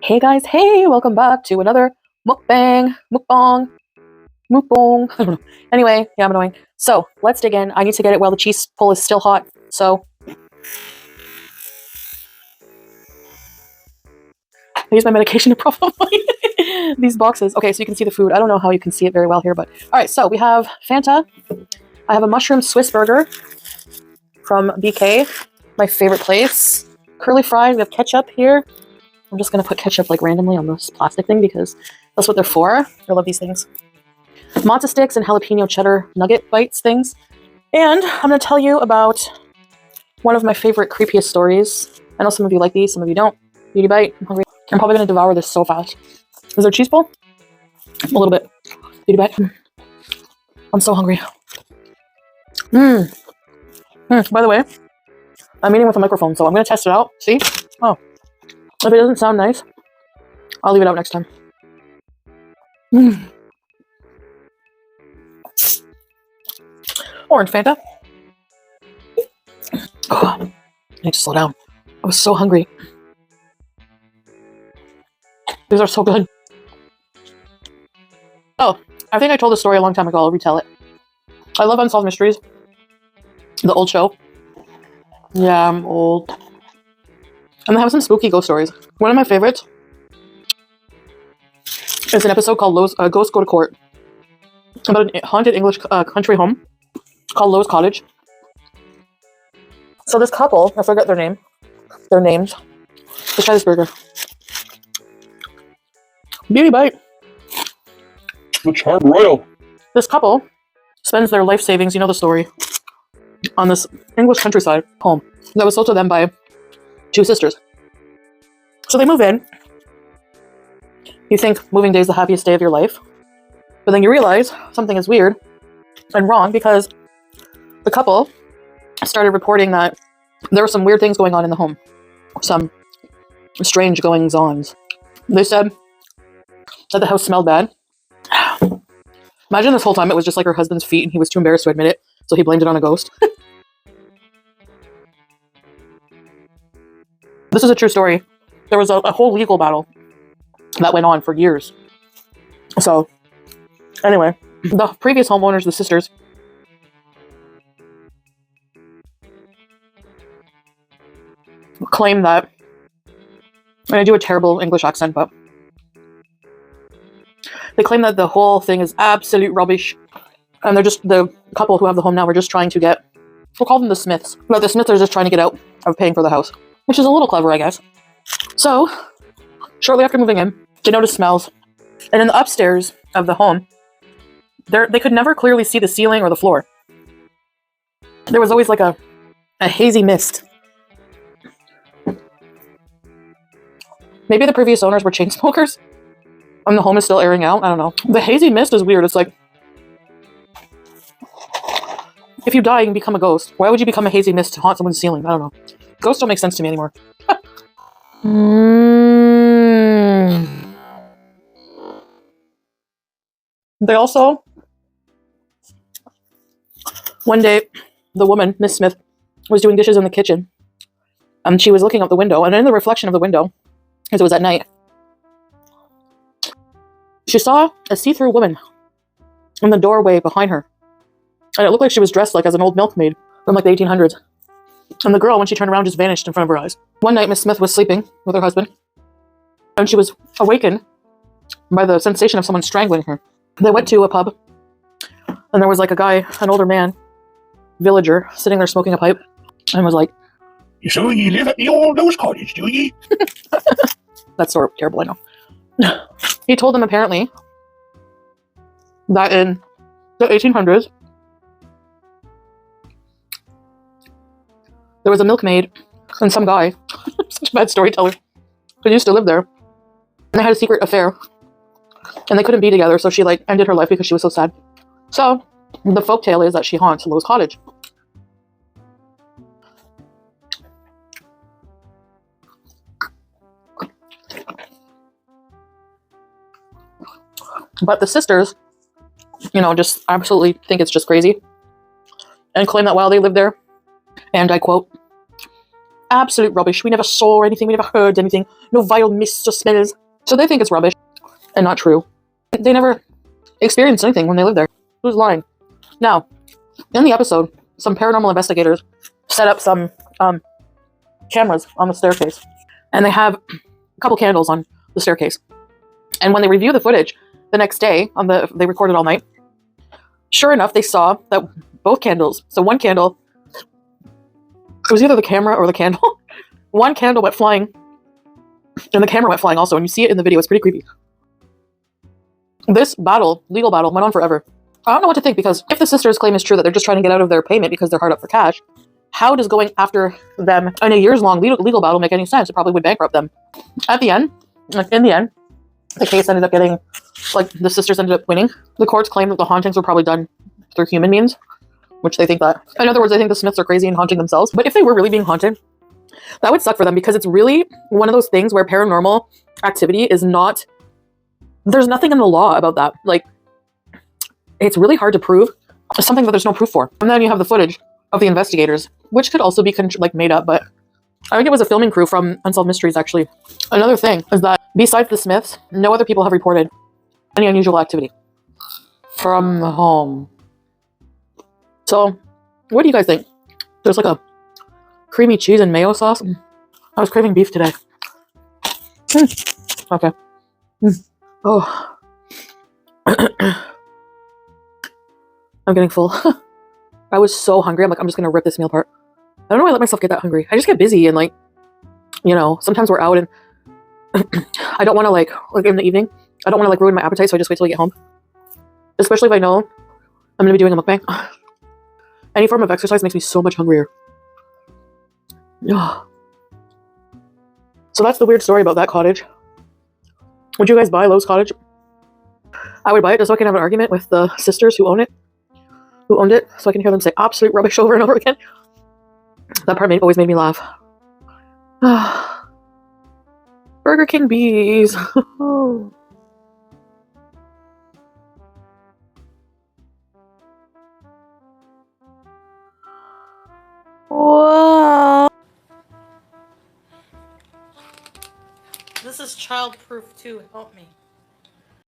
Hey guys, hey, welcome back to another mukbang. I don't know. Anyway, yeah, I'm annoying. So, let's dig in. I need to get it while the cheese pull is still hot. So, I use my medication to probably these boxes. Okay, so you can see the food. I don't know how you can see it very well here, but all right, so we have Fanta. I have a mushroom Swiss burger from BK, my favorite place. Curly fries, we have ketchup here. I'm just going to put ketchup like randomly on this plastic thing because that's what they're for. I love these things. Matzo sticks and jalapeno cheddar nugget bites things. And I'm going to tell you about one of my favorite creepiest stories. I know some of you like these, some of you don't. Beauty bite. I'm hungry. I'm probably going to devour this so fast. Is there a cheese pull? A little bit. Beauty bite. I'm so hungry. By the way, I'm eating with a microphone, so I'm going to test it out. See? Oh. If it doesn't sound nice, I'll leave it out next time. Orange Fanta. Oh, I need to slow down. I was so hungry. These are so good. Oh, I think I told this story a long time ago. I'll retell it. I love Unsolved Mysteries. The old show. Yeah, I'm old. And they have some spooky ghost stories. One of my favorites is an episode called Ghosts Go to Court. About a haunted English country home called Lowe's Cottage. So this couple, I forgot their names. Let's try this burger. Beauty bite. The Charm Royal. This couple spends their life savings, you know the story, on this English countryside home that was sold to them by two sisters. So they move in. You think moving day is the happiest day of your life. But then you realize something is weird and wrong because the couple started reporting that there were some weird things going on in the home. Some strange goings-ons. They said that the house smelled bad. Imagine this whole time it was just like her husband's feet and he was too embarrassed to admit it, so he blamed it on a ghost. This is a true story. There was a whole legal battle that went on for years. So, anyway, the previous homeowners, the sisters, claim that, and I do a terrible English accent, but they claim that the whole thing is absolute rubbish. And they're just, the couple who have the home now, we're just trying to get, we'll call them the Smiths, but the Smiths are just trying to get out of paying for the house. Which is a little clever, I guess. So, shortly after moving in, they noticed smells. And in the upstairs of the home, they could never clearly see the ceiling or the floor. There was always like a hazy mist. Maybe the previous owners were chain smokers, and the home is still airing out. I don't know. The hazy mist is weird. It's like, if you die, you can become a ghost. Why would you become a hazy mist to haunt someone's ceiling? I don't know. Ghosts don't make sense to me anymore. They also, one day, the woman, Miss Smith, was doing dishes in the kitchen. She was looking out the window, and in the reflection of the window, because it was at night, she saw a see-through woman in the doorway behind her. And it looked like she was dressed like as an old milkmaid from like the 1800s. And the girl, when she turned around, just vanished in front of her eyes. One night, Miss Smith was sleeping with her husband, and she was awakened by the sensation of someone strangling her. They went to a pub, and there was like a guy, an older man, villager, sitting there smoking a pipe, and was like, So you live at the old Lowe's Cottage, do ye? That's sort of terrible, I know. He told them apparently that in the 1800s, there was a milkmaid and some guy, such a bad storyteller, who used to live there. And they had a secret affair. And they couldn't be together, so she like ended her life because she was so sad. So, the folktale is that she haunts Lowe's Cottage. But the sisters, you know, just absolutely think it's just crazy and claim that while they lived there, and I quote, absolute rubbish. We never saw or anything. We never heard anything. No vile mists or smells. So they think it's rubbish and not true. They never experienced anything when they lived there. Who's lying? Now, in the episode, some paranormal investigators set up some cameras on the staircase, and they have a couple candles on the staircase. And when they review the footage the next day, they recorded all night, sure enough, they saw that both candles, so one candle, it was either the camera or the candle, one candle went flying, and the camera went flying also, and you see it in the video. It's pretty creepy. This legal battle, went on forever. I don't know what to think, because if the sisters' claim is true that they're just trying to get out of their payment because they're hard up for cash, how does going after them in a years-long legal battle make any sense? It probably would bankrupt them. In the end, the case ended up getting, the sisters ended up winning. The courts claimed that the hauntings were probably done through human means, which they think that. In other words, they think the Smiths are crazy and haunting themselves. But if they were really being haunted, that would suck for them, because it's really one of those things where paranormal activity is not, there's nothing in the law about that. It's really hard to prove something that there's no proof for. And then you have the footage of the investigators, which could also be made up, but I think it was a filming crew from Unsolved Mysteries, actually. Another thing is that besides the Smiths, no other people have reported any unusual activity from home. So, what do you guys think? There's a creamy cheese and mayo sauce. I was craving beef today. Okay. Oh. I'm getting full. I was so hungry. I'm just gonna rip this meal apart. I don't know why I let myself get that hungry. I just get busy and sometimes we're out and I don't want to in the evening, I don't want to ruin my appetite, so I just wait till I get home. Especially if I know I'm gonna be doing a mukbang. Any form of exercise makes me so much hungrier. So that's the weird story about that cottage. Would you guys buy Lowe's cottage? I would buy it just so I can have an argument with the sisters who owned it, so I can hear them say absolute rubbish over and over again. That part always made me laugh. Burger King bees. Whoa. This is childproof too. Help me.